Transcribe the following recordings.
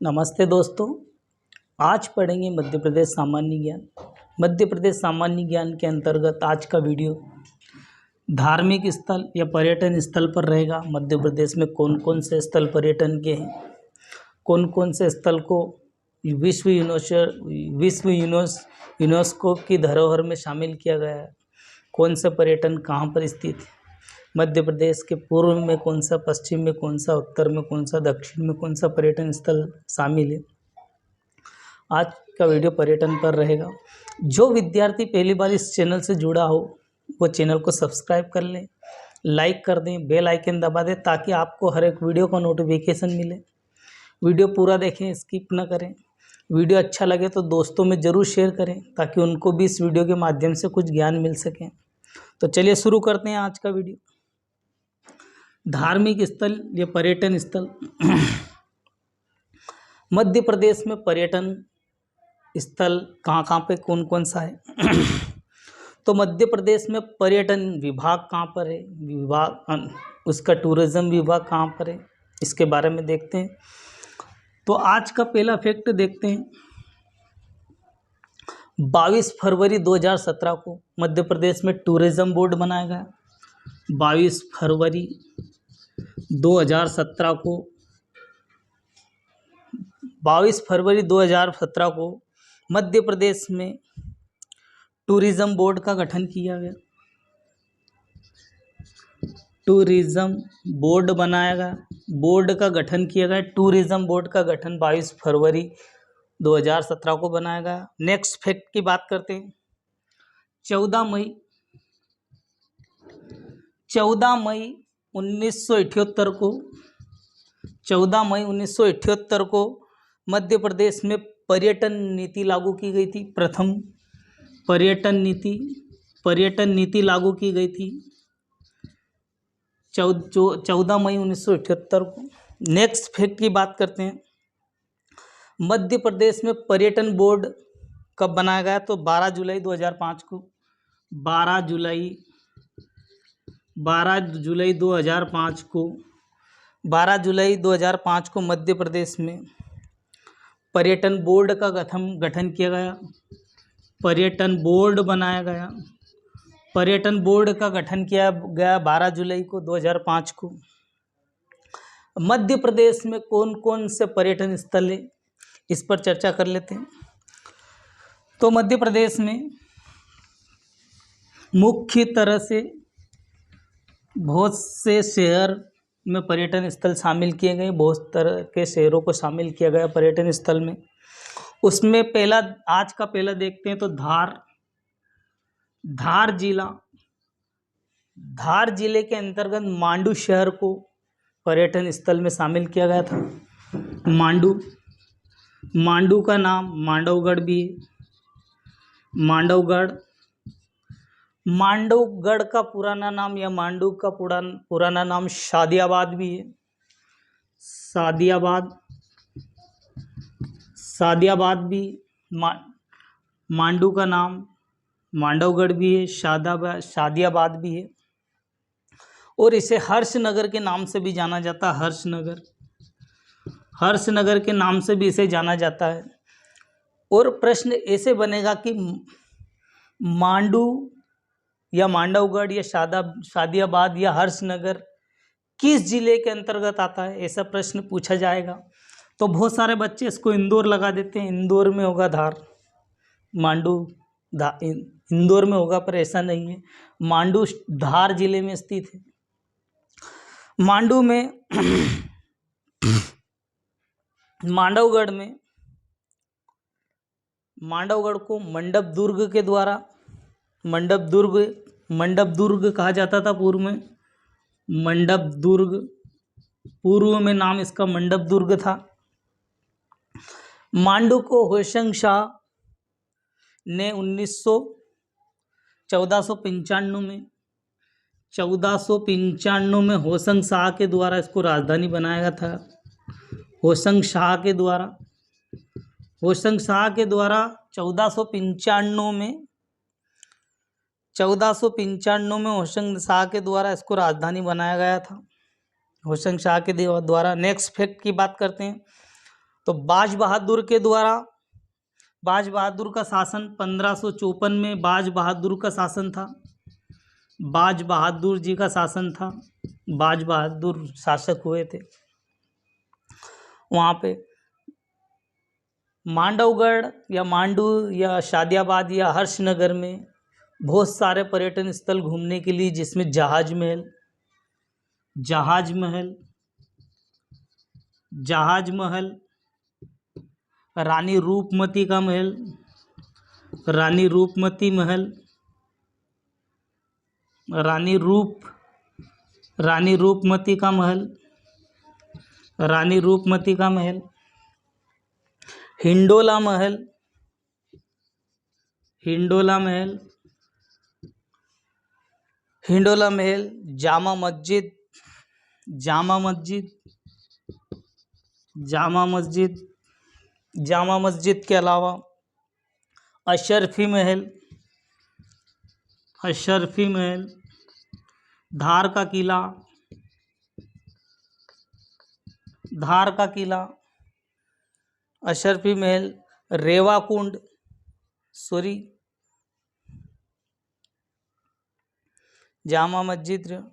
नमस्ते दोस्तों। आज पढ़ेंगे मध्य प्रदेश सामान्य ज्ञान। मध्य प्रदेश सामान्य ज्ञान के अंतर्गत आज का वीडियो धार्मिक स्थल या पर्यटन स्थल पर रहेगा। मध्य प्रदेश में कौन कौन से स्थल पर्यटन के हैं, कौन कौन से स्थल को विश्व यूनेस्को की धरोहर में शामिल किया गया है, कौन सा पर्यटन कहाँ पर स्थित है, मध्य प्रदेश के पूर्व में कौन सा, पश्चिम में कौन सा, उत्तर में कौन सा, दक्षिण में कौन सा पर्यटन स्थल शामिल है। आज का वीडियो पर्यटन पर रहेगा। जो विद्यार्थी पहली बार इस चैनल से जुड़ा हो वो चैनल को सब्सक्राइब कर लें, लाइक कर दें, बेल आइकन दबा दें ताकि आपको हर एक वीडियो का नोटिफिकेशन मिले। वीडियो पूरा देखें, स्किप ना करें। वीडियो अच्छा लगे तो दोस्तों में ज़रूर शेयर करें ताकि उनको भी इस वीडियो के माध्यम से कुछ ज्ञान मिल सके। तो चलिए शुरू करते हैं आज का वीडियो। धार्मिक स्थल या पर्यटन स्थल। मध्य प्रदेश में पर्यटन स्थल कहाँ कहाँ पे कौन कौन सा है। तो मध्य प्रदेश में पर्यटन विभाग कहाँ पर है, उसका टूरिज्म विभाग कहाँ पर है, इसके बारे में देखते हैं। तो आज का पहला फैक्ट देखते हैं। 22 फरवरी 2017 को मध्य प्रदेश में टूरिज्म बोर्ड बनाया गया। 22 फरवरी 2017 को 22 फरवरी 2017 को मध्य प्रदेश में टूरिज्म बोर्ड का गठन किया गया। टूरिज्म बोर्ड बनाया गया, बोर्ड का गठन किया गया। टूरिज्म बोर्ड का गठन 22 फरवरी 2017 को बनाया गया। नेक्स्ट फैक्ट की बात करते हैं। 14 मई 1978 को 14 मई 1978 को मध्य प्रदेश में पर्यटन नीति लागू की गई थी। प्रथम पर्यटन नीति लागू की गई थी 14 मई 1978 को। नेक्स्ट फैक्ट की बात करते हैं। मध्य प्रदेश में पर्यटन बोर्ड कब बनाया गया? तो 12 जुलाई 2005 को। 12 जुलाई 2005 को मध्य प्रदेश में पर्यटन बोर्ड का गठन किया गया। पर्यटन बोर्ड बनाया गया। पर्यटन बोर्ड का गठन किया गया 12 जुलाई को 2005 को। मध्य प्रदेश में कौन कौन से पर्यटन स्थल है, इस पर चर्चा कर लेते हैं। तो मध्य प्रदेश में मुख्य तरह से बहुत से शहर में पर्यटन स्थल शामिल किए गए। बहुत तरह के शहरों को शामिल किया गया पर्यटन स्थल में। उसमें आज का पहला देखते हैं तो धार जिले के अंतर्गत मांडू शहर को पर्यटन स्थल में शामिल किया गया था। मांडू का नाम मांडवगढ़ भी है। मांडवगढ़ का पुराना नाम या मांडू का पुराना नाम शादियाबाद भी है। शादियाबाद भी। मांडू का नाम मांडवगढ़ भी है, शादियाबाद भी है। और इसे हर्षनगर के नाम से भी जाना जाता है। हर्षनगर के नाम से भी इसे जाना जाता है। और प्रश्न ऐसे बनेगा कि मांडू या मांडवगढ़ या शादियाबाद या हर्षनगर किस जिले के अंतर्गत आता है, ऐसा प्रश्न पूछा जाएगा। तो बहुत सारे बच्चे इसको इंदौर लगा देते हैं। इंदौर में होगा धार, मांडू इंदौर में होगा, पर ऐसा नहीं है। मांडू धार जिले में स्थित है। मांडवगढ़ को मंडप दुर्ग कहा जाता था पूर्व में। पूर्व में नाम इसका मंडप दुर्ग था। मांडू को होशंग शाह ने 1495 में होशंग शाह के द्वारा इसको राजधानी बनाया गया था। होशंग शाह के द्वारा 1495 में होशंग शाह के द्वारा इसको राजधानी बनाया गया था। होशंग शाह के द्वारा। नेक्स्ट फैक्ट की बात करते हैं। तो बाज बहादुर के द्वारा, बाज बहादुर का शासन 1554 में बाज बहादुर का शासन था, बाज बहादुर जी का शासन था, बाज बहादुर शासक हुए थे। वहाँ पे मांडवगढ़ या मांडू या शादियाबाद या हर्षनगर में बहुत सारे पर्यटन स्थल घूमने के लिए, जिसमें जहाज महल, जहाज महल, जहाज महल, रानी रूपमती का महल, रानी रूपमती महल, रानी रूपमती का महल, रानी रूपमती का महल, हिंडोला महल, हिंडोला महल, हिंडोला महल, जामा मस्जिद, जामा मस्जिद, जामा मस्जिद, जामा मस्जिद के अलावा अशरफी महल, अशरफी महल, धार का किला, धार का किला, अशरफी महल, रेवा कुंड, जामा मस्जिद,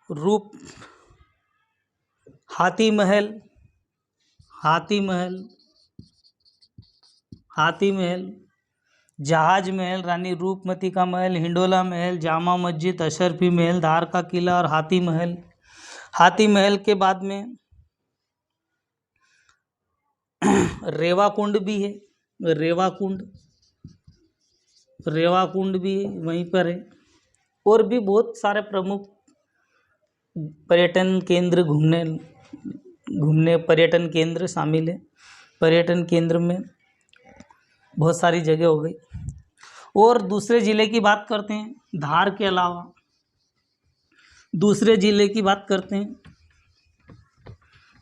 रूप, हाथी महल, हाथी महल, हाथी महल, जहाज महल, रानी रूपमती का महल, हिंडोला महल, जामा मस्जिद, अशरफी महल, धार का किला और हाथी महल। हाथी महल के बाद में रेवा कुंड भी है, रेवा कुंड, रेवा कुंड भी वहीं पर है। और भी बहुत सारे प्रमुख पर्यटन केंद्र घूमने पर्यटन केंद्र शामिल है। पर्यटन केंद्र में बहुत सारी जगह हो गई। और दूसरे ज़िले की बात करते हैं, धार के अलावा दूसरे ज़िले की बात करते हैं,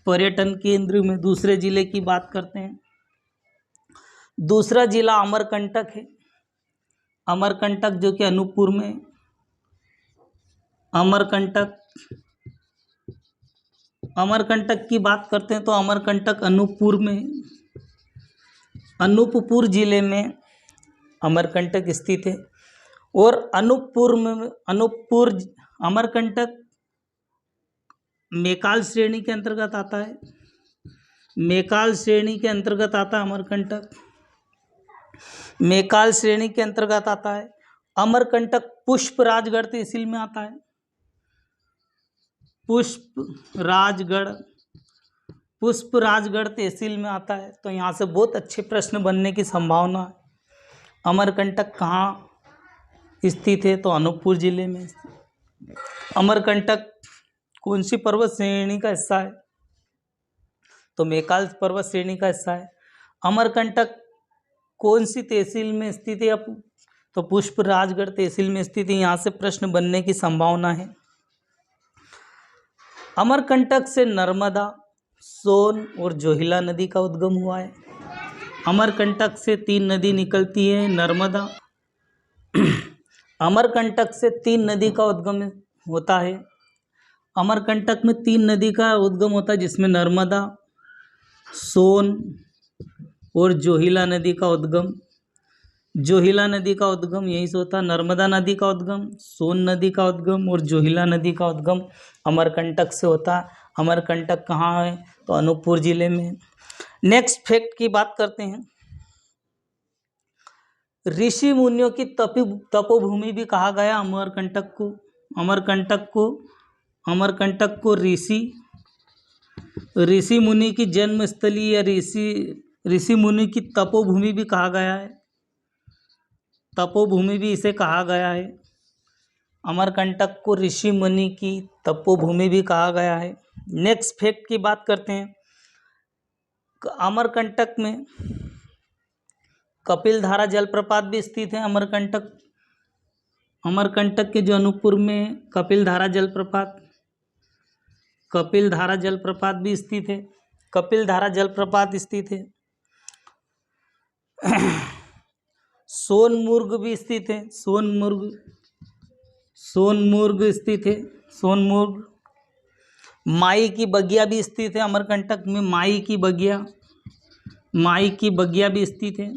पर्यटन केंद्र में दूसरे ज़िले की बात करते हैं। दूसरा ज़िला अमरकंटक है, अमरकंटक जो कि अनूपपुर में, अमरकंटक, अमरकंटक की बात करते हैं तो अमरकंटक अनूपपुर में, अनूपपुर ज़िले में अमरकंटक स्थित है। और अनूपपुर में, अमरकंटक मेकाल श्रेणी के अंतर्गत आता है, मेकाल श्रेणी के अंतर्गत आता है अमरकंटक, मेकाल श्रेणी के अंतर्गत आता है। अमरकंटक पुष्पराजगढ़ तहसील में आता है, पुष्पराजगढ़ तहसील में आता है। तो यहाँ से बहुत अच्छे प्रश्न बनने की संभावना है। अमरकंटक कहाँ स्थित है? तो अनूपपुर जिले में। अमरकंटक कौन सी पर्वत श्रेणी का हिस्सा है? तो मेकाल पर्वत श्रेणी का हिस्सा है। अमरकंटक कौन सी तहसील में स्थित है? तो पुष्पराजगढ़ तहसील में स्थित है। यहाँ से प्रश्न बनने की संभावना है। अमरकंटक से नर्मदा, सोन और जोहिला नदी का उद्गम हुआ है। अमरकंटक से 3 नदी निकलती है। नर्मदा, अमरकंटक से 3 नदी का उद्गम होता है। अमरकंटक में 3 नदी का उद्गम होता है, जिसमें नर्मदा, सोन और जोहिला नदी का उद्गम। जोहिला नदी का उद्गम यहीं से होता है। नर्मदा नदी का उद्गम, सोन नदी का उद्गम और जोहिला नदी का उद्गम अमरकंटक से होता है। अमरकंटक कहाँ है? तो अनूपपुर जिले में। नेक्स्ट फैक्ट की बात करते हैं। ऋषि मुनियों की तपोभूमि भी कहा गया अमरकंटक को। अमरकंटक को ऋषि मुनि की जन्मस्थली या ऋषि मुनि की तपोभूमि भी कहा गया है। तपोभूमि भी इसे कहा गया है। अमरकंटक को ऋषि मुनि की तपोभूमि भी कहा गया है। नेक्स्ट फैक्ट की बात करते हैं। अमरकंटक में कपिलधारा जलप्रपात भी स्थित है। अमरकंटक के जो अनूपपुर में कपिलधारा जलप्रपात भी स्थित है। कपिलधारा जलप्रपात स्थित है। सोनमुर्ग भी स्थित है। सोनमुर्ग स्थित है। माई की बगिया भी स्थित है अमरकंटक में। माई की बगिया माई की बगिया भी स्थित है।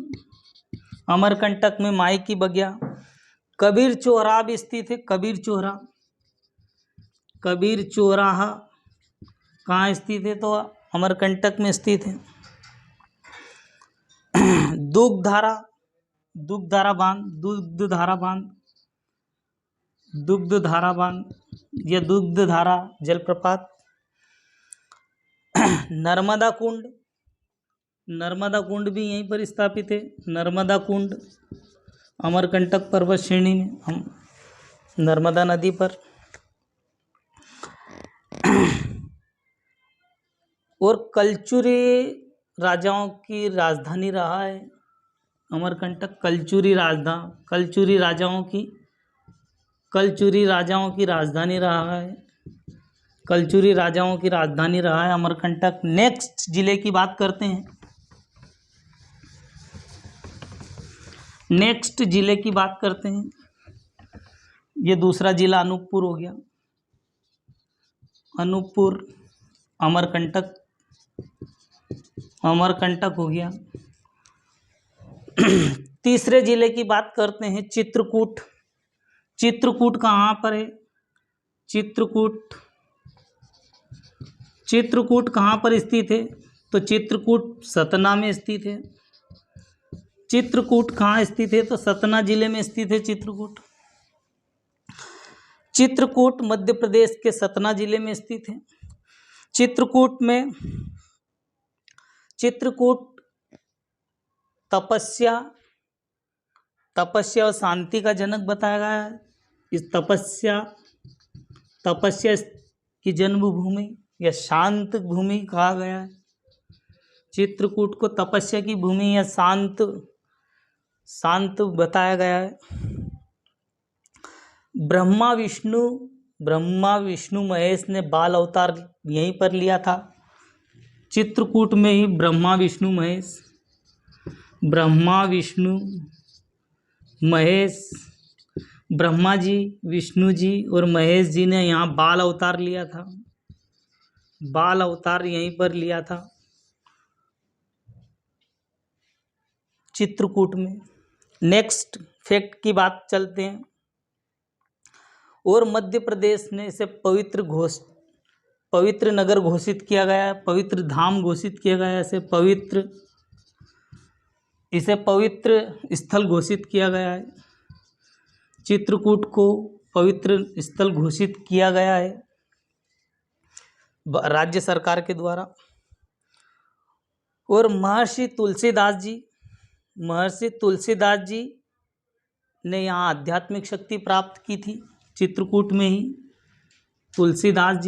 अमरकंटक में माई की बगिया। कबीर चौराहा भी स्थित है। कबीर चौराहा, कबीर चौराहा कहाँ स्थित है? तो अमरकंटक में स्थित है। दुग्धधारा, दुग्धधारा बांध, दुग्धधारा बांध, दुग्धधारा बांध या दुग्धधारा जलप्रपात। नर्मदा कुंड, नर्मदा कुंड भी यहीं पर स्थापित है। नर्मदा कुंड अमरकंटक पर्वत श्रेणी में, हम नर्मदा नदी पर। और कलचुरी राजाओं की राजधानी रहा है अमरकंटक। कलचुरी राजधानी, कलचुरी राजाओं की राजधानी रहा है। कलचुरी राजाओं की राजधानी रहा है अमरकंटक। नेक्स्ट जिले की बात करते हैं। नेक्स्ट जिले की बात करते हैं। ये दूसरा जिला अनूपपुर हो गया। अनूपपुर अमरकंटक, अमरकंटक हो गया। तीसरे जिले की बात करते हैं। चित्रकूट। चित्रकूट कहाँ पर है? चित्रकूट, चित्रकूट कहाँ पर स्थित है? तो चित्रकूट सतना में स्थित है। चित्रकूट कहाँ स्थित है? तो सतना जिले में स्थित है चित्रकूट। चित्रकूट मध्य प्रदेश के सतना जिले में स्थित है। चित्रकूट में, चित्रकूट तपस्या, तपस्या और शांति का जनक बताया गया है। इस तपस्या, तपस्या की जन्मभूमि या शांत भूमि कहा गया है। चित्रकूट को तपस्या की भूमि या शांत, शांत बताया गया है। ब्रह्मा विष्णु महेश ने बाल अवतार यहीं पर लिया था। चित्रकूट में ही ब्रह्मा विष्णु महेश, ब्रह्मा विष्णु महेश, ब्रह्मा जी, विष्णु जी और महेश जी ने यहाँ बाल अवतार लिया था। बाल अवतार यहीं पर लिया था चित्रकूट में। नेक्स्ट फैक्ट की बात चलते हैं। और मध्य प्रदेश ने इसे पवित्र नगर घोषित किया गया है, पवित्र धाम घोषित किया गया है। इसे पवित्र स्थल घोषित किया गया है। चित्रकूट को पवित्र स्थल घोषित किया गया है राज्य सरकार के द्वारा। और महर्षि तुलसीदास जी ने यहाँ आध्यात्मिक शक्ति प्राप्त की थी चित्रकूट में ही। तुलसीदास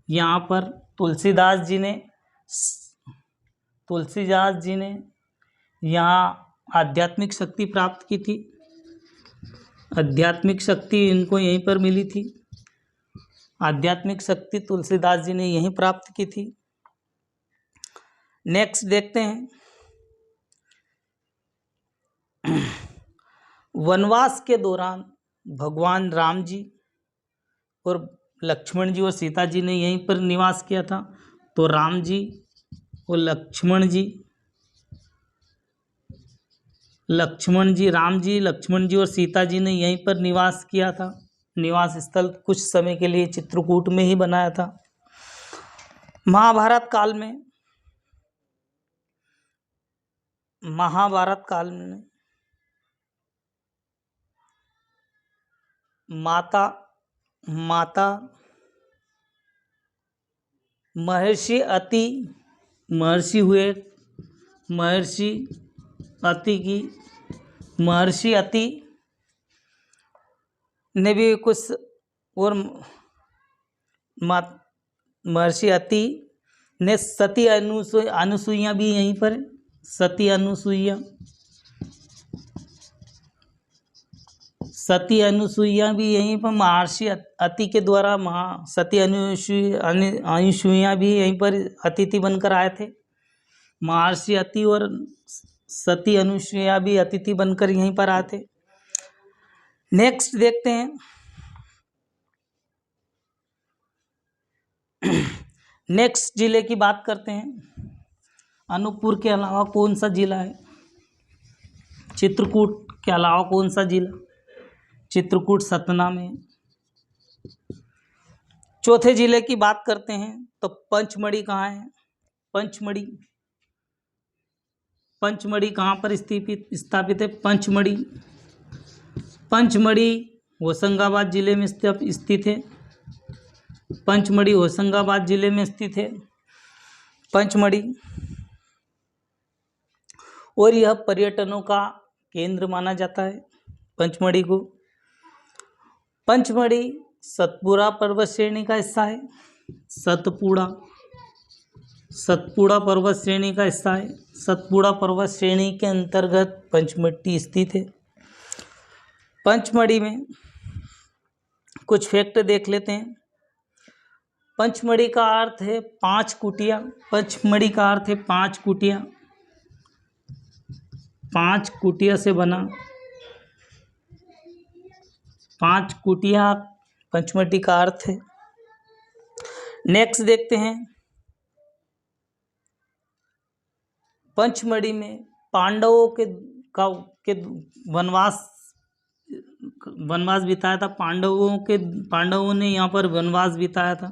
यहाँ पर तुलसीदास जी ने यहाँ आध्यात्मिक शक्ति प्राप्त की थी। आध्यात्मिक शक्ति इनको यहीं पर मिली थी। आध्यात्मिक शक्ति तुलसीदास जी ने यहीं प्राप्त की थी। नेक्स्ट देखते हैं। वनवास के दौरान भगवान राम जी और लक्ष्मण जी और सीता जी ने यहीं पर निवास किया था। तो राम जी और लक्ष्मण जी और सीता जी ने यहीं पर निवास किया था। निवास स्थल कुछ समय के लिए चित्रकूट में ही बनाया था। महाभारत काल में माता महर्षि अति ने भी कुछ, और महर्षि अति ने सती अनुसुईया भी यहीं पर, सती अनुसुईया भी यहीं पर महर्षि अति के द्वारा सती अनुसुईया भी यहीं पर अतिथि बनकर आए थे। महर्षि अति और सती अनुसुईया भी अतिथि बनकर यहीं पर आए थे। नेक्स्ट देखते हैं। नेक्स्ट जिले की बात करते हैं। अनूपपुर के अलावा कौन सा जिला है? चित्रकूट के अलावा कौन सा जिला? चित्रकूट सतना में। चौथे जिले की बात करते हैं तो पंचमढ़ी कहाँ है? पंचमढ़ी, पंचमढ़ी कहाँ पर स्थापित है? पंचमढ़ी, पंचमढ़ी होशंगाबाद जिले में स्थित है। पंचमढ़ी होशंगाबाद जिले में स्थित है पंचमढ़ी। और यह पर्यटनों का केंद्र माना जाता है पंचमढ़ी को। पंचमढ़ी सतपुड़ा पर्वत श्रेणी का हिस्सा है। सतपुड़ा पर्वत श्रेणी का हिस्सा है। सतपुड़ा पर्वत श्रेणी के अंतर्गत पंचमढ़ी स्थित है। पंचमढ़ी में कुछ फैक्ट देख लेते हैं। पंचमढ़ी का अर्थ है 5 कुटिया। पंचमढ़ी का अर्थ है 5 कुटिया। 5 कुटिया से बना, 5 कुटिया पंचमढ़ी का अर्थ है। नेक्स्ट देखते हैं। पंचमढ़ी में पांडवों के वनवास बिताया था। पांडवों ने यहाँ पर वनवास बिताया था।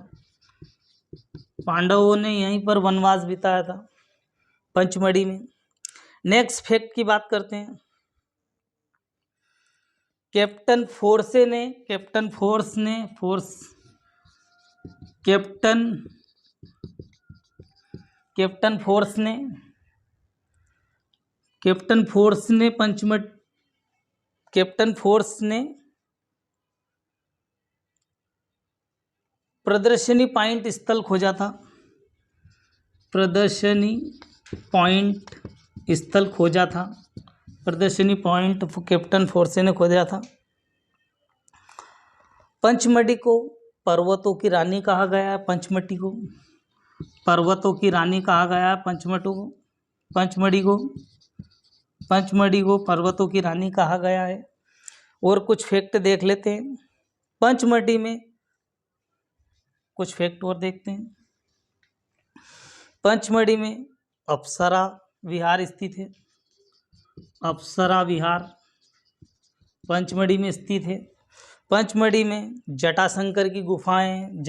पांडवों ने यहीं पर वनवास बिताया था पंचमढ़ी में। नेक्स्ट फैक्ट की बात करते हैं। कैप्टन फोर्स ने प्रदर्शनी पॉइंट स्थल खोजा था। प्रदर्शनी पॉइंट स्थल खोजा था। प्रदर्शनी पॉइंट कैप्टन फोर्स ने खोजा था। पंचमढ़ी को पर्वतों की रानी कहा गया है। पंचमढ़ी को पर्वतों की रानी कहा गया है। पंचमढ़ी को पर्वतों की रानी कहा गया है। और कुछ फैक्ट देख लेते हैं। पंचमढ़ी में कुछ फैक्ट और देखते हैं। पंचमढ़ी में अप्सरा विहार स्थित है। अप्सरा विहार पंचमढ़ी में स्थित है। पंचमढ़ी में जटाशंकर की गुफाएं,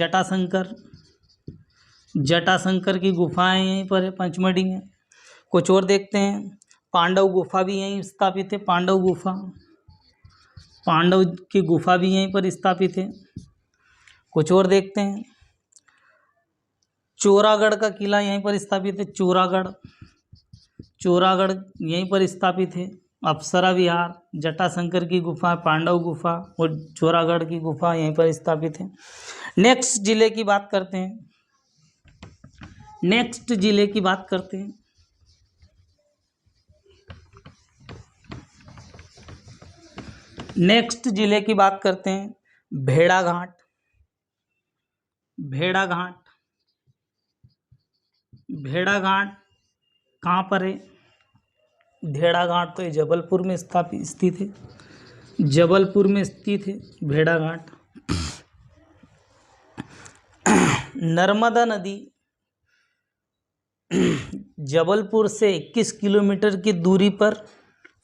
जटाशंकर की गुफाएं यहीं पर है पंचमढ़ी में। कुछ और देखते हैं। पांडव गुफा भी यहीं स्थापित है। पांडव की गुफा भी यहीं पर स्थापित है। कुछ और देखते हैं। चोरागढ़ का किला यहीं पर स्थापित है। चोरागढ़ यहीं पर स्थापित है। अप्सरा विहार, जटाशंकर की गुफा, पांडव गुफा और चोरागढ़ की गुफा यहीं पर स्थापित है। नेक्स्ट जिले की बात करते हैं। नेक्स्ट जिले की बात करते हैं। नेक्स्ट जिले की बात करते हैं। भेड़ाघाट। भेड़ाघाट कहाँ पर है? भेड़ाघाट तो जबलपुर में स्थित है। जबलपुर में स्थित है भेड़ाघाट। नर्मदा नदी जबलपुर से 21 किलोमीटर की दूरी पर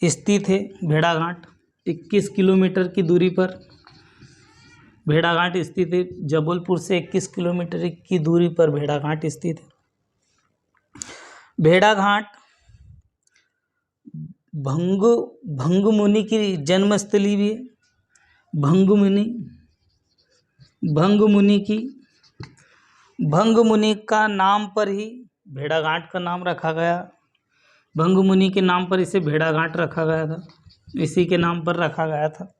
स्थित है। भेड़ाघाट 21 किलोमीटर की दूरी पर भेड़ाघाट स्थित है। जबलपुर से 21 किलोमीटर की दूरी पर भेड़ाघाट स्थित है। भेड़ाघाट भंग मुनि की जन्मस्थली भी है। भंग मुनि का नाम पर ही भेड़ाघाट का नाम रखा गया। भंग मुनि के नाम पर इसे भेड़ाघाट रखा गया था। इसी के नाम पर रखा गया था।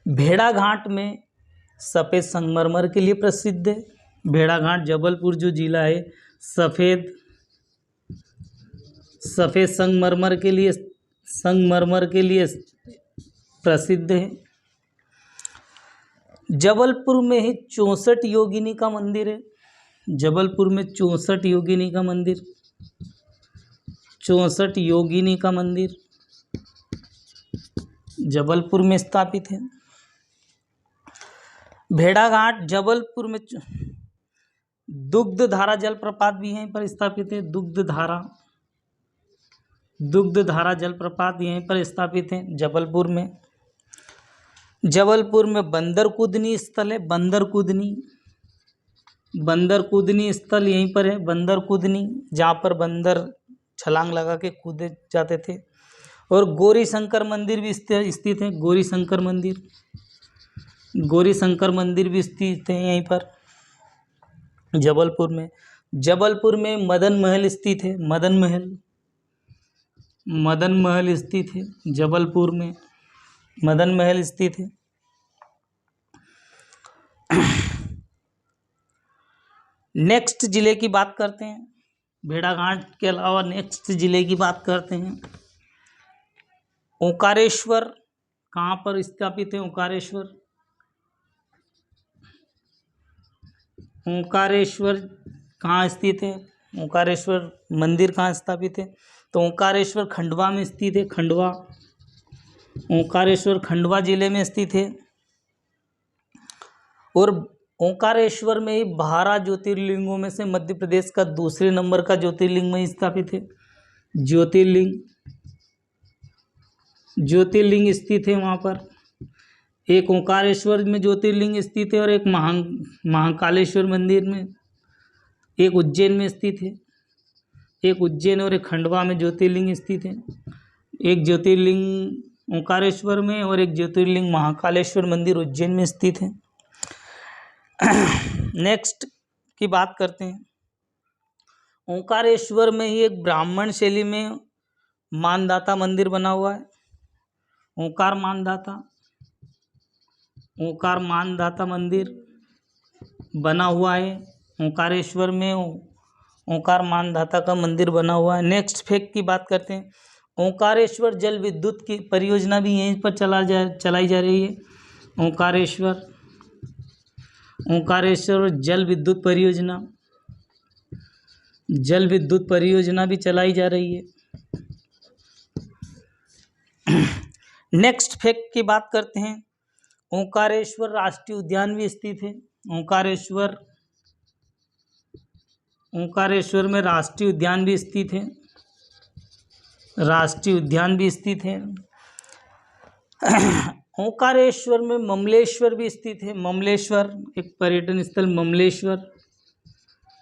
भेड़ाघाट में सफ़ेद संगमरमर के लिए प्रसिद्ध है। भेड़ाघाट जबलपुर जो जिला है सफ़ेद संगमरमर के लिए प्रसिद्ध है। जबलपुर में ही 64 योगिनी का मंदिर है। जबलपुर में 64 योगिनी का मंदिर 64 योगिनी का मंदिर जबलपुर में स्थापित है। भेड़ाघाट जबलपुर में दुग्धधारा जलप्रपात भी यहीं पर स्थापित है। दुग्धधारा जलप्रपात यहीं पर स्थापित है जबलपुर में। जबलपुर में बंदर कूदनी स्थल है, बंदर कूदनी स्थल यहीं पर है, बंदर कूदनी, जहाँ पर बंदर छलांग लगा के कूदे जाते थे। और गौरी शंकर मंदिर भी स्थित है, गौरी शंकर मंदिर भी स्थित है यहीं पर जबलपुर में। जबलपुर में मदन महल स्थित है, मदन महल स्थित है जबलपुर में, मदन महल स्थित है। नेक्स्ट जिले की बात करते हैं, भेड़ाघाट के अलावा नेक्स्ट जिले की बात करते हैं। ओंकारेश्वर कहाँ पर स्थापित है? ओंकारेश्वर कहाँ स्थित है? ओंकारेश्वर मंदिर कहाँ स्थापित है? तो ओंकारेश्वर खंडवा में स्थित है, ओंकारेश्वर खंडवा जिले में स्थित है। और ओंकारेश्वर में ही 12 ज्योतिर्लिंगों में से मध्य प्रदेश का दूसरे नंबर का ज्योतिर्लिंग में स्थापित है। ज्योतिर्लिंग स्थित है वहाँ पर। एक ओंकारेश्वर में ज्योतिर्लिंग स्थित है और एक महाकालेश्वर मंदिर में, एक उज्जैन में स्थित है। एक उज्जैन और एक खंडवा में ज्योतिर्लिंग स्थित है। एक ज्योतिर्लिंग ओंकारेश्वर में और एक ज्योतिर्लिंग महाकालेश्वर मंदिर उज्जैन में स्थित है। नेक्स्ट की बात करते हैं। ओंकारेश्वर में ही एक ब्राह्मण शैली में मानदाता मंदिर बना हुआ है, ओंकार मानदाता मंदिर बना हुआ है ओंकारेश्वर में, ओंकार मानदाता का मंदिर बना हुआ है। नेक्स्ट फैक्ट की बात करते हैं। ओंकारेश्वर जल विद्युत की परियोजना भी यहीं पर चलाई जा रही है। ओंकारेश्वर जल विद्युत परियोजना भी चलाई जा रही है। नेक्स्ट फैक्ट की बात करते हैं। ओंकारेश्वर राष्ट्रीय उद्यान भी स्थित है। ओंकारेश्वर में राष्ट्रीय उद्यान भी स्थित है। ओंकारेश्वर में ममलेश्वर भी स्थित है। ममलेश्वर एक पर्यटन स्थल,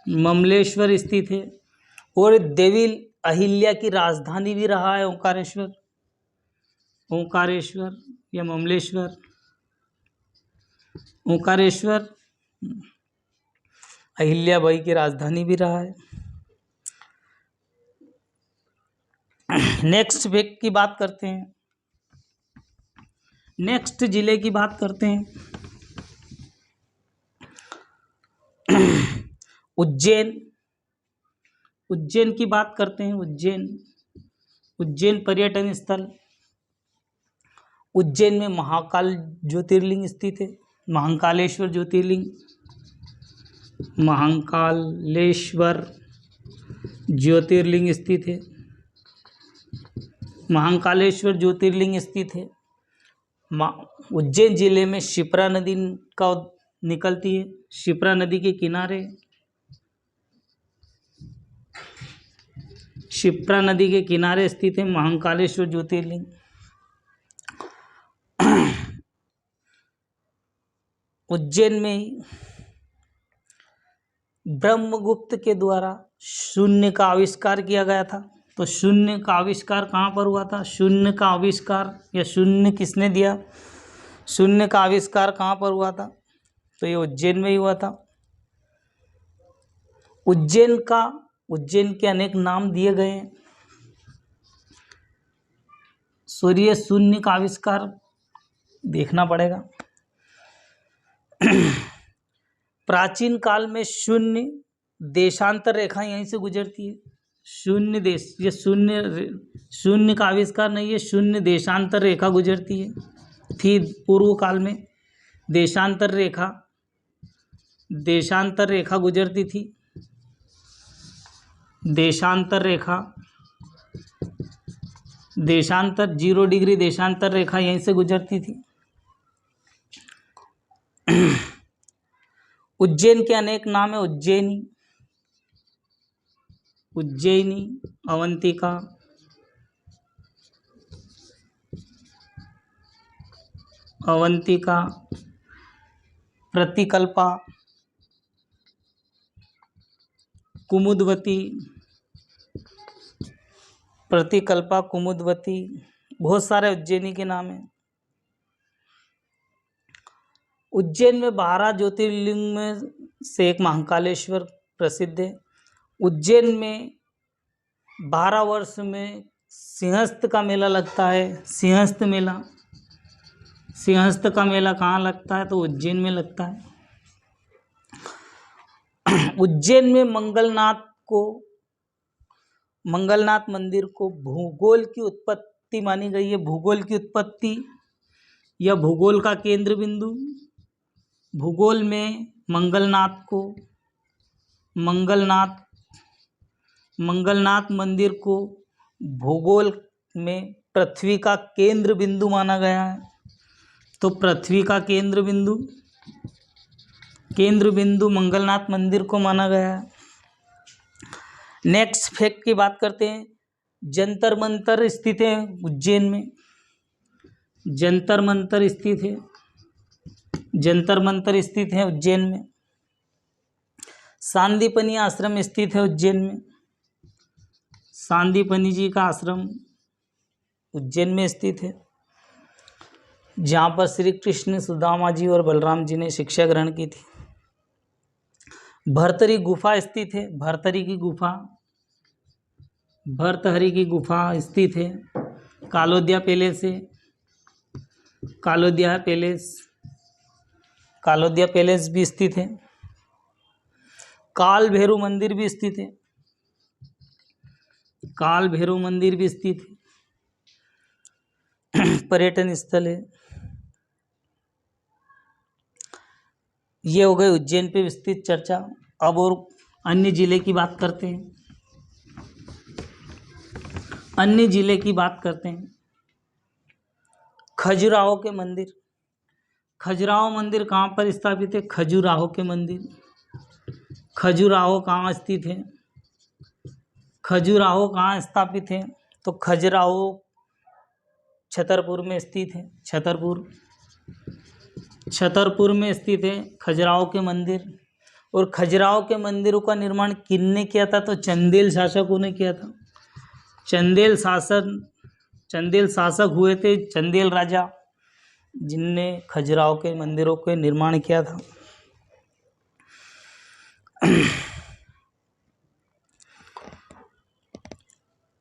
ममलेश्वर स्थित है। और देवी अहिल्या की राजधानी भी रहा है ओंकारेश्वर या ममलेश्वर। ओंकारेश्वर अहिल्याबाई की राजधानी भी रहा है। नेक्स्ट फैक्ट की बात करते हैं। नेक्स्ट जिले की बात करते हैं। उज्जैन की बात करते हैं। उज्जैन पर्यटन स्थल। उज्जैन में महाकाल ज्योतिर्लिंग स्थित है, महाकालेश्वर ज्योतिर्लिंग स्थित है। महाकालेश्वर ज्योतिर्लिंग स्थित है। उज्जैन जिले में शिप्रा नदी का निकलती है। शिप्रा नदी के किनारे स्थित है महाकालेश्वर ज्योतिर्लिंग। उज्जैन में ब्रह्मगुप्त के द्वारा शून्य का आविष्कार किया गया था। तो शून्य का आविष्कार कहाँ पर हुआ था? शून्य का आविष्कार या शून्य किसने दिया? शून्य का आविष्कार कहाँ पर हुआ था? तो ये उज्जैन में ही हुआ था। उज्जैन के अनेक नाम दिए गए हैं। सूर्य शून्य का आविष्कार देखना पड़ेगा। प्राचीन काल में शून्य देशांतर रेखा यहीं से गुजरती है। शून्य का आविष्कार नहीं है, शून्य देशांतर रेखा गुजरती है थी पूर्व काल में। देशांतर रेखा गुजरती थी। देशांतर 0 डिग्री देशांतर रेखा यहीं से गुजरती थी। उज्जैन के अनेक नाम है। उज्जैनी, उज्जैनी, अवंतिका, अवंतिका, प्रतिकल्पा, कुमुदवती, प्रतिकल्पा, कुमुदवती, बहुत सारे उज्जैनी के नाम हैं। उज्जैन में 12 ज्योतिर्लिंग में से एक महाकालेश्वर प्रसिद्ध है। उज्जैन में 12 वर्ष में सिंहस्थ का मेला लगता है। सिंहस्थ मेला, सिंहस्थ का मेला कहाँ लगता है? तो उज्जैन में लगता है। उज्जैन में मंगलनाथ मंदिर को भूगोल की उत्पत्ति मानी गई है। भूगोल की उत्पत्ति या भूगोल का केंद्र बिंदु, भूगोल में मंगलनाथ मंदिर को भूगोल में पृथ्वी का केंद्र बिंदु माना गया है। तो पृथ्वी का केंद्र बिंदु मंगलनाथ मंदिर को माना गया है। नेक्स्ट फैक्ट की बात करते हैं। जंतर मंतर स्थित है उज्जैन में। जंतर मंतर स्थित है उज्जैन में। सांदीपनी आश्रम स्थित है उज्जैन में। सांदीपनी जी का आश्रम उज्जैन में स्थित है, जहाँ पर श्री कृष्ण, सुदामा जी और बलराम जी ने शिक्षा ग्रहण की थी। भर्तहरि गुफा स्थित है। भर्तहरि की गुफा स्थित है। कालोदिया पैलेस भी स्थित है। काल भैरव मंदिर भी स्थित है। पर्यटन स्थल है। ये हो गए उज्जैन पे विस्तृत चर्चा। अब और अन्य जिले की बात करते हैं। खजुराहो के मंदिर। खजुराहो मंदिर कहाँ पर स्थापित है? खजुराहो के मंदिर। खजुराहो कहाँ स्थित है? खजुराहो कहाँ स्थापित है? तो खजुराहो छतरपुर में स्थित है। छतरपुर में स्थित है खजुराहो के मंदिर। और खजुराहो के मंदिरों का निर्माण किसने किया था? तो चंदेल शासकों ने किया था। चंदेल शासक हुए थे, चंदेल राजा, जिनने खजुराहो के मंदिरों के निर्माण किया था।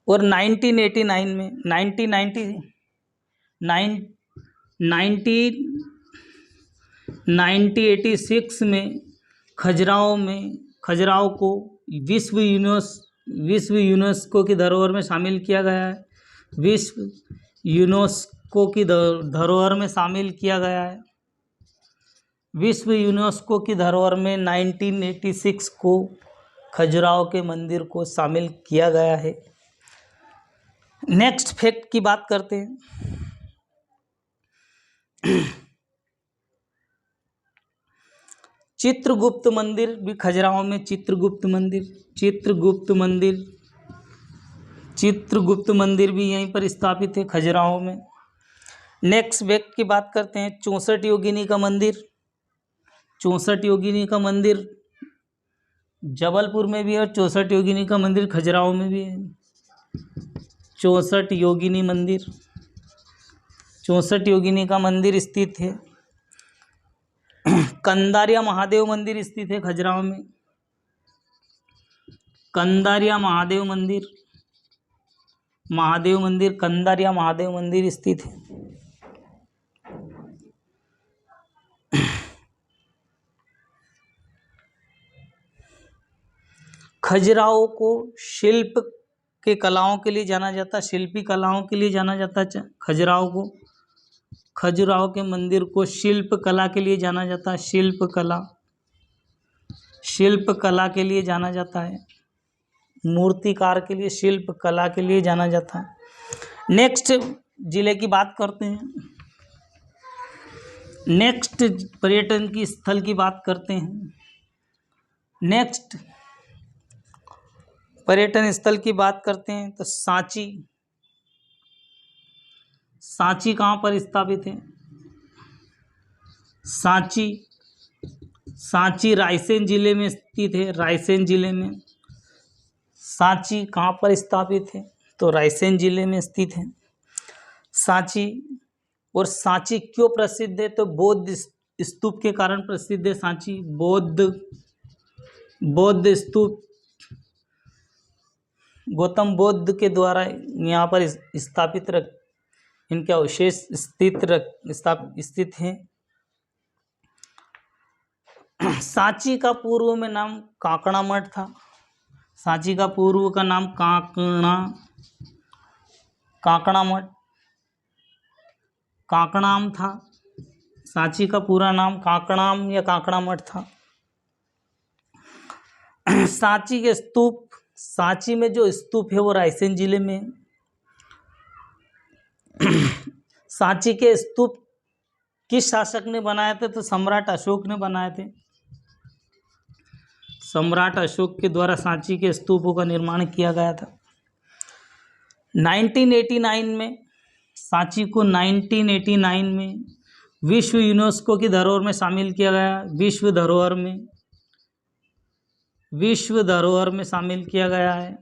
और 1986 में खजुराहो को विश्व यूनेस्को की धरोहर में शामिल किया गया है। विश्व यूनेस्को की धरोहर में 1986 को खजुराहो के मंदिर को शामिल किया गया है। नेक्स्ट फैक्ट की बात करते हैं। चित्रगुप्त मंदिर भी खजुराहो में। चित्रगुप्त मंदिर भी यहीं पर स्थापित है खजुराहो में। नेक्स्ट फैक्ट की बात करते हैं। 64 योगिनी का मंदिर जबलपुर में भी है और 64 योगिनी का मंदिर खजुराहो में भी है। 64 योगिनी का मंदिर स्थित है। कंदारिया महादेव मंदिर स्थित है खजुराहो में। कंदारिया महादेव मंदिर स्थित है। खजुराहो को शिल्प के कलाओं के लिए जाना जाता है। शिल्पी कलाओं के लिए जाना जाता है खजुराहो के मंदिर को शिल्प कला के लिए जाना जाता है। शिल्प कला के लिए जाना जाता है। मूर्तिकार के लिए शिल्प कला के लिए जाना जाता है। नेक्स्ट जिले की बात करते हैं। नेक्स्ट पर्यटन की स्थल की बात करते हैं। नेक्स्ट पर्यटन स्थल की बात करते हैं तो सांची। सांची कहाँ पर स्थापित है? सांची, सांची रायसेन जिले में स्थित है। रायसेन जिले में सांची कहाँ पर स्थापित है? तो रायसेन जिले में स्थित है सांची। और सांची क्यों प्रसिद्ध है? तो बौद्ध स्तूप के कारण प्रसिद्ध है सांची। बौद्ध स्तूप गौतम बुद्ध के द्वारा यहाँ पर स्थापित इनके अवशेष स्थित हैं। सांची का पूर्व में नाम काकड़ा मठ था। सांची का पूर्व का नाम काकड़ा मठ, काकड़ाम था। सांची का पूरा नाम काकड़ाम या काकड़ा मठ था। सांची के स्तूप, सांची में जो स्तूप है वो रायसेन जिले में। सांची के स्तूप किस शासक ने बनाए थे? तो सम्राट अशोक ने बनाए थे। सम्राट अशोक के द्वारा सांची के स्तूपों का निर्माण किया गया था। 1989 में सांची को 1989 में विश्व यूनेस्को की धरोहर में शामिल किया गया। विश्व धरोहर में शामिल किया गया है।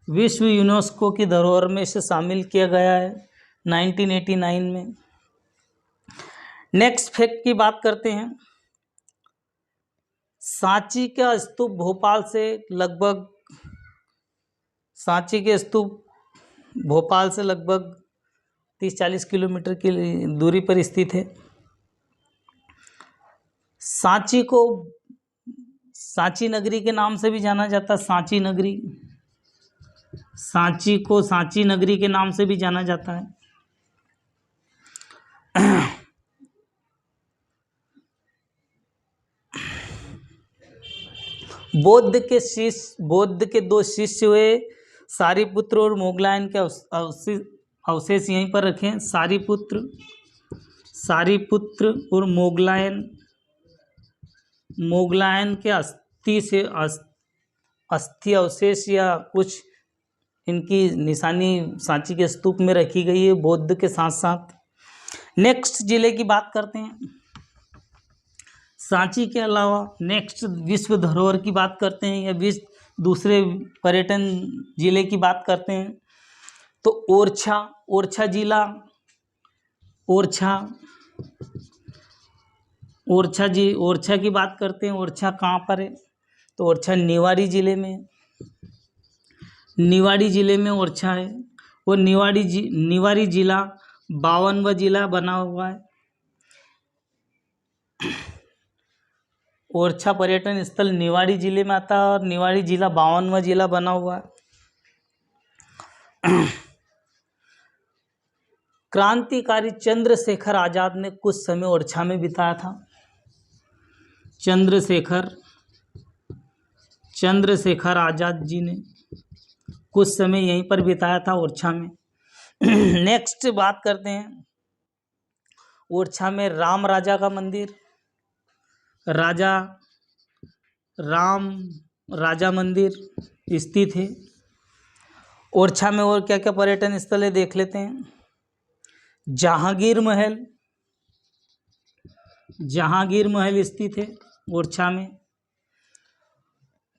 विश्व यूनेस्को की धरोहर में इसे शामिल किया गया है 1989 में। नेक्स्ट फैक्ट की बात करते हैं। सांची का स्तूप भोपाल से लगभग 30-40 किलोमीटर की दूरी पर स्थित है। सांची को सांची नगरी के नाम से भी जाना जाता है। सांची नगरी, सांची को सांची नगरी के नाम से भी जाना जाता है। बौद्ध के 2 शिष्य हुए सारिपुत्र और मोगलायन के अवशेष यहीं पर रखें। सारिपुत्र और मोगलायन के अस्थि अवशेष या कुछ इनकी निशानी सांची के स्तूप में रखी गई है बौद्ध के साथ साथ। नेक्स्ट जिले की बात करते हैं। सांची के अलावा नेक्स्ट विश्व धरोहर की बात करते हैं या दूसरे पर्यटन जिले की बात करते हैं तो ओरछा जिला, ओरछा की बात करते हैं। ओरछा कहाँ पर है? तो ओरछा निवाड़ी जिले में ओरछा है। वो निवाड़ी जिला 52वां जिला बना हुआ है। ओरछा पर्यटन स्थल निवाड़ी जिले में आता है और निवाड़ी जिला 52वां जिला बना हुआ है। क्रांतिकारी चंद्रशेखर आजाद ने कुछ समय ओरछा में बिताया था। चंद्रशेखर आजाद जी ने कुछ समय यहीं पर बिताया था ओरछा में। नेक्स्ट बात करते हैं। ओरछा में राम राजा का मंदिर, राम राजा मंदिर स्थित है। ओरछा में और क्या क्या पर्यटन स्थल है देख लेते हैं। जहांगीर महल स्थित है ओरछा में।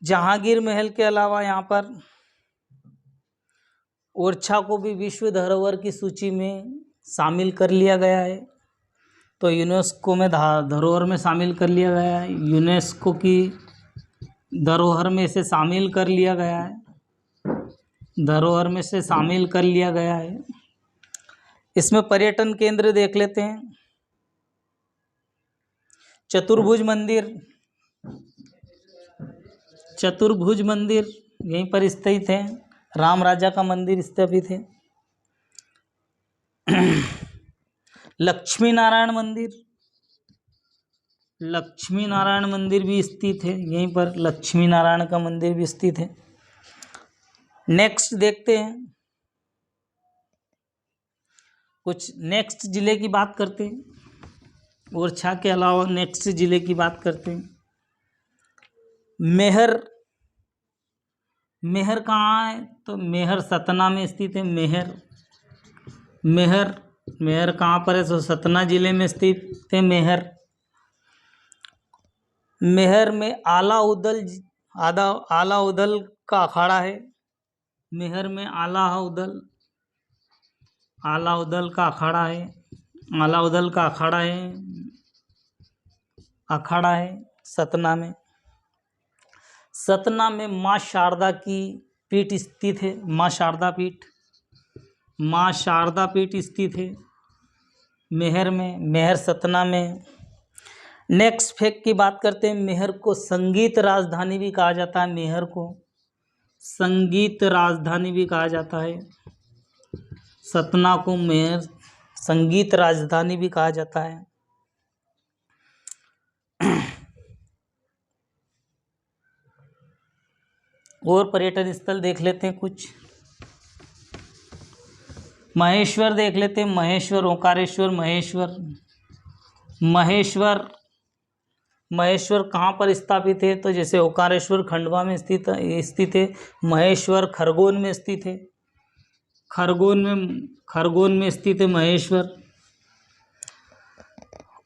जहांगीर महल के अलावा यहाँ पर ओरछा को भी विश्व धरोहर की सूची में शामिल कर लिया गया है। तो यूनेस्को में धरोहर में शामिल कर लिया गया है। यूनेस्को की धरोहर में इसे शामिल कर लिया गया है। इसमें पर्यटन केंद्र देख लेते हैं। चतुर्भुज मंदिर यहीं पर स्थित है। राम राजा का मंदिर स्थापित है। लक्ष्मी नारायण मंदिर भी स्थित है यहीं पर। लक्ष्मी नारायण का मंदिर भी स्थित है। नेक्स्ट देखते हैं। कुछ नेक्स्ट जिले की बात करते हैं। ओरछा के अलावा नेक्स्ट जिले की बात करते हैं। मेहर, मेहर कहाँ है? तो मेहर सतना में स्थित है। मेहर, मेहर, मेहर कहाँ पर है? तो सतना जिले में स्थित है मेहर। मेहर में आला उदल का अखाड़ा है। मेहर में आला उदल का अखाड़ा है। आला उदल का अखाड़ा है सतना में। सतना में माँ शारदा की पीठ स्थित है। माँ शारदा पीठ स्थित है मेहर में, मेहर सतना में। नेक्स्ट फैक्ट की बात करते हैं। मेहर को संगीत राजधानी भी कहा जाता है। मेहर को संगीत राजधानी भी कहा जाता है। सतना को मेहर संगीत राजधानी भी कहा जाता है। और पर्यटन स्थल देख लेते हैं कुछ। महेश्वर देख लेते हैं। महेश्वर, ओंकारेश्वर, महेश्वर कहाँ पर स्थापित है? तो जैसे ओंकारेश्वर खंडवा में स्थित है। महेश्वर खरगोन में स्थित है। खरगोन में स्थित है महेश्वर।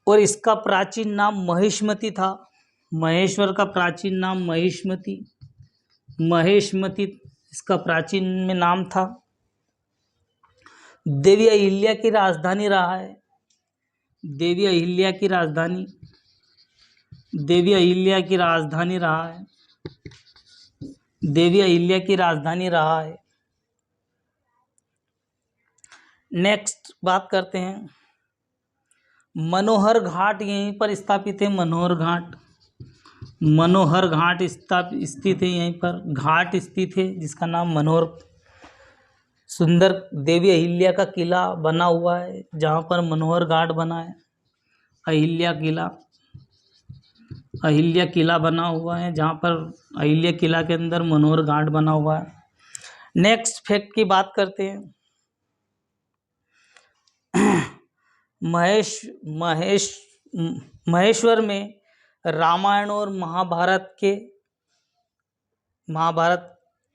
और इसका प्राचीन नाम महिष्मति था। महेश्वर का प्राचीन नाम महेशमती इसका प्राचीन में नाम था। देवी अहिल्या की राजधानी रहा है। देवी अहिल्या की राजधानी रहा है। नेक्स्ट बात करते हैं। मनोहर घाट यहीं पर स्थापित है। मनोहर घाट स्थित है यहीं पर। घाट स्थित है जिसका नाम मनोहर। सुंदर देवी अहिल्या का किला बना हुआ है जहाँ पर मनोहर घाट बना है। अहिल्या किला बना हुआ है जहाँ पर अहिल्या किला के अंदर मनोहर घाट बना हुआ है। नेक्स्ट फैक्ट की बात करते हैं। महेश्वर में रामायण और महाभारत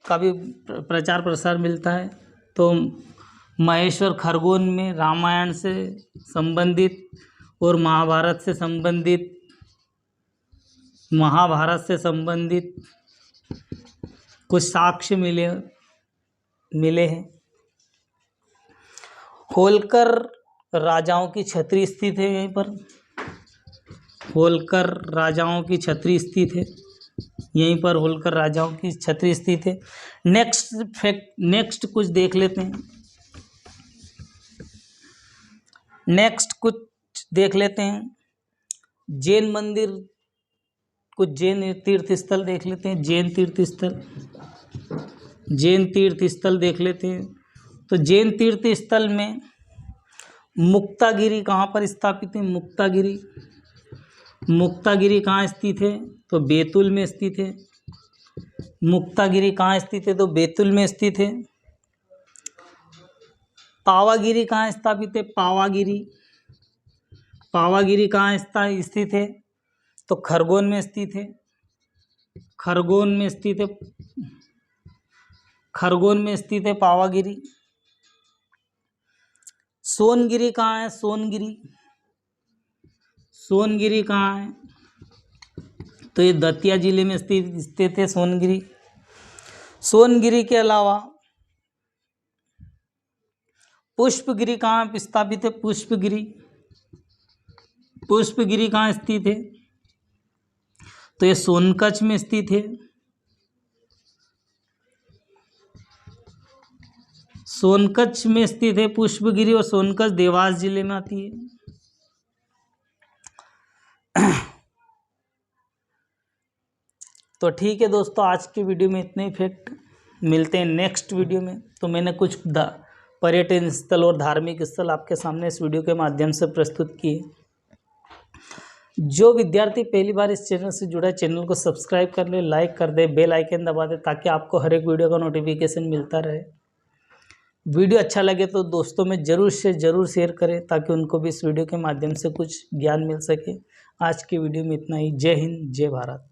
का भी प्रचार प्रसार मिलता है। तो महेश्वर खरगोन में रामायण से संबंधित और महाभारत से संबंधित कुछ साक्ष्य मिले हैं। होलकर राजाओं की छतरी स्थित है यहीं पर। होलकर राजाओं की छतरी स्थित है यहीं पर। होलकर राजाओं की छतरी स्थित है। नेक्स्ट कुछ देख लेते हैं। जैन मंदिर, कुछ जैन तीर्थ स्थल देख लेते हैं। जैन तीर्थ स्थल देख लेते हैं। तो जैन तीर्थ स्थल में मुक्तागिरी कहाँ पर स्थापित है? मुक्तागिरी कहाँ स्थित है? तो बैतूल में स्थित है। मुक्तागिरी कहाँ स्थित है? तो बैतूल में स्थित है। पावागिरी कहाँ स्थापित है? पावागिरी कहाँ स्थित है? तो खरगोन में स्थित है। खरगोन में स्थित है पावागिरी। सोनगिरी कहाँ है? सोनगिरी कहाँ है? तो ये दतिया जिले में स्थित है सोनगिरी। सोनगिरी के अलावा पुष्पगिरी कहाँ स्थापित है? पुष्पगिरी कहाँ स्थित है? तो ये सोनकच्छ में स्थित है। सोनकच्छ में स्थित है पुष्पगिरी। और सोनकच्छ देवास जिले में आती है। तो ठीक है दोस्तों, आज की वीडियो में इतने ही फैक्ट। मिलते हैं नेक्स्ट वीडियो में। तो मैंने कुछ पर्यटन स्थल और धार्मिक स्थल आपके सामने इस वीडियो के माध्यम से प्रस्तुत किए। जो विद्यार्थी पहली बार इस चैनल से जुड़ा है, चैनल को सब्सक्राइब कर ले, लाइक कर दे, बेल आइकन दबा दे, ताकि आपको हर एक वीडियो का नोटिफिकेशन मिलता रहे। वीडियो अच्छा लगे तो दोस्तों में ज़रूर शेयर करें, ताकि उनको भी इस वीडियो के माध्यम से कुछ ज्ञान मिल सके। आज की वीडियो में इतना ही। जय हिंद, जय भारत।